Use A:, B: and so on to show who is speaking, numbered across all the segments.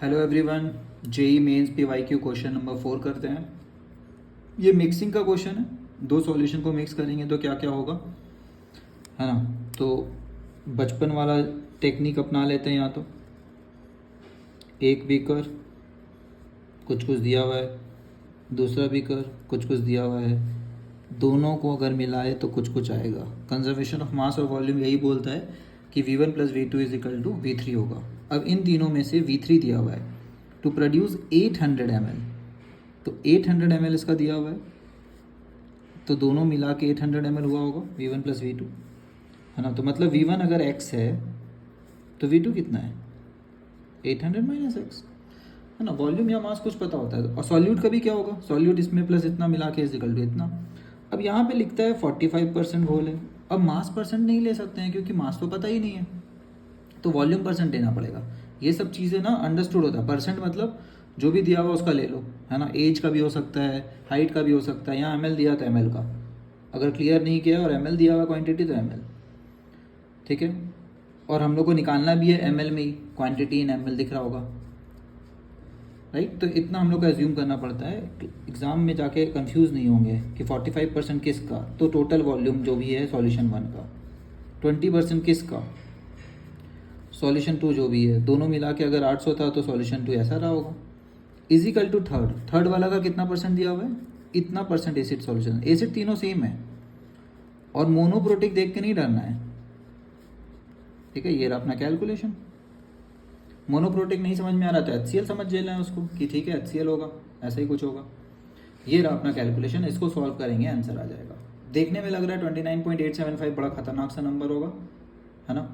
A: Hello everyone, JEE Mains PYQ question number 4 करते हैं। ये मिक्सिंग का क्वेश्चन है। दो सॉल्यूशन को मिक्स करेंगे तो क्या क्या होगा, है ना। तो बचपन वाला टेक्निक अपना लेते हैं। यहाँ तो एक बीकर कुछ कुछ दिया हुआ है, दूसरा बीकर कुछ कुछ दिया हुआ है, दोनों को अगर मिलाए तो कुछ कुछ आएगा। कंजर्वेशन ऑफ मास और वॉल्यूम यही बोलता है कि V1 plus V2 is equal to V3 होगा। अब इन तीनों में से V3 दिया हुआ है टू प्रोड्यूस 800 ml, तो 800 ml इसका दिया हुआ है, तो दोनों मिला के 800 ml हुआ होगा V1 प्लस V2, है ना। तो मतलब V1 अगर x है तो V2 कितना है, 800 माइनस एक्स, है ना। वॉल्यूम या मास कुछ पता होता है। और सॉल्यूट का भी क्या होगा, सॉल्यूट इसमें प्लस इतना मिला के इज इक्वल टू इतना। अब यहाँ पे लिखता है 45% घोल है। अब मास परसेंट नहीं ले सकते हैं क्योंकि मास तो पता ही नहीं है, तो वॉल्यूम परसेंट लेना पड़ेगा। ये सब चीज़ें ना अंडरस्टूड होता है। परसेंट मतलब जो भी दिया हुआ उसका ले लो, है ना। एज का भी हो सकता है, हाइट का भी हो सकता है। यहाँ ml दिया तो ml का, अगर क्लियर नहीं किया और ml दिया हुआ क्वांटिटी तो ml, ठीक है। और हम लोग को निकालना भी है ml में ही, क्वांटिटी इन ml दिख रहा होगा, राइट। तो इतना हम लोग को एज्यूम करना पड़ता है, एग्ज़ाम में जाके कंफ्यूज नहीं होंगे कि 45% किसका, तो टोटल वॉल्यूम जो भी है सॉल्यूशन 1 का, 20% किसका, सॉल्यूशन 2 जो भी है, दोनों मिला के अगर 800 था तो सॉल्यूशन 2 ऐसा रहा होगा। इजिकल टू थर्ड वाला का कितना परसेंट दिया हुआ है, इतना परसेंट एसिड सॉल्यूशन। एसिड तीनों सेम है और मोनोप्रोटिक देख के नहीं डरना है, ठीक है। ये रहा अपना कैलकुलेशन। मोनोप्रोटिक नहीं समझ में आ रहा तो HCl समझ लेना है उसको कि ठीक है HCl होगा, ऐसा ही कुछ होगा। ये रहा अपना कैलकुलेशन, इसको सॉल्व करेंगे आंसर आ जाएगा। देखने में लग रहा है 29.875 बड़ा खतरनाक सा नंबर होगा, है ना।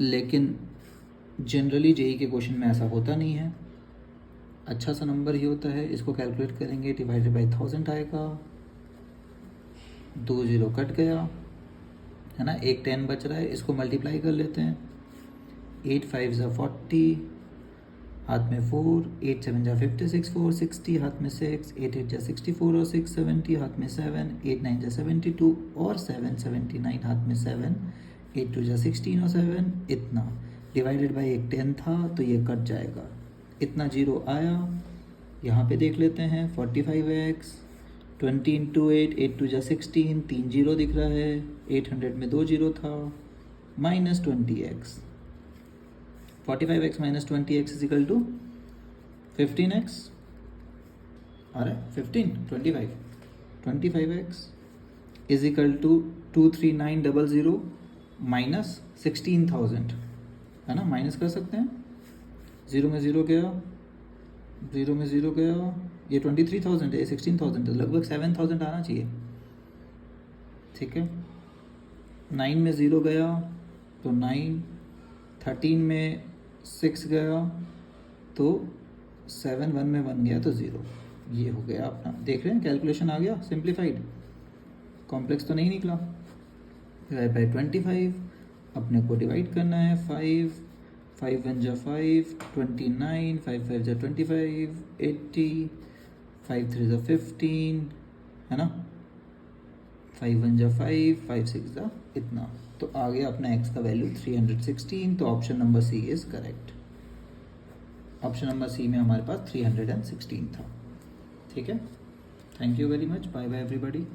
A: लेकिन जनरली जेई के क्वेश्चन में ऐसा होता नहीं है, अच्छा सा नंबर ही होता है। इसको कैलकुलेट करेंगे, डिवाइडेड बाई 1000 आएगा, 2 0 कट गया, है ना। एक 10 बच रहा है, इसको मल्टीप्लाई कर लेते हैं। 8 5 ज़ा 40, हाथ में 4, 8 7 ज़ा 56, 4 60, हाथ में 6, 8 8 ज़ा 64 और 6 70, हाथ में 7, 8 9 ज़ा 72 और 7 79, हाथ में 7, 8 2 ज़ा 16 और 7, इतना। डिवाइडेड बाई एक 10 था तो ये कट जाएगा, इतना जीरो आया। यहाँ पे देख लेते हैं 45x, 20 इंटू 8, 8 2 ज़ा 16, 3 जीरो दिख रहा है, 800 में 2 जीरो था, minus 20x। 45x minus 20x is equal to 15x, अरे 15 25x is equal to 23900 minus 16,000, है ना। माइनस कर सकते हैं, जीरो में जीरो गया, जीरो में जीरो गया, ये 23,000 है, 16,000 है, लगभग 7,000 आना चाहिए, ठीक है। 9 में ज़ीरो गया तो 9, 13 में 6 गया तो 7, 1 में 1 गया तो 0। ये हो गया अपना, देख रहे हैं कैलकुलेशन आ गया, सिंप्लीफाइड, कॉम्प्लेक्स तो नहीं निकला। डिवाइड बाई 25, अपने को डिवाइड करना है 5, 5 1 ज़ा 5, 29, 5 5 ज़ा 25, 80, 5 3 ज़ा 15, है ना। 5 1 ज़ा 5, 5 6 ज़ा इतना, तो आ गया अपना x का वैल्यू 316। तो option number C is correct. Option number C में हमारे पास 316 था, ठीक है। Thank you very much, bye bye everybody.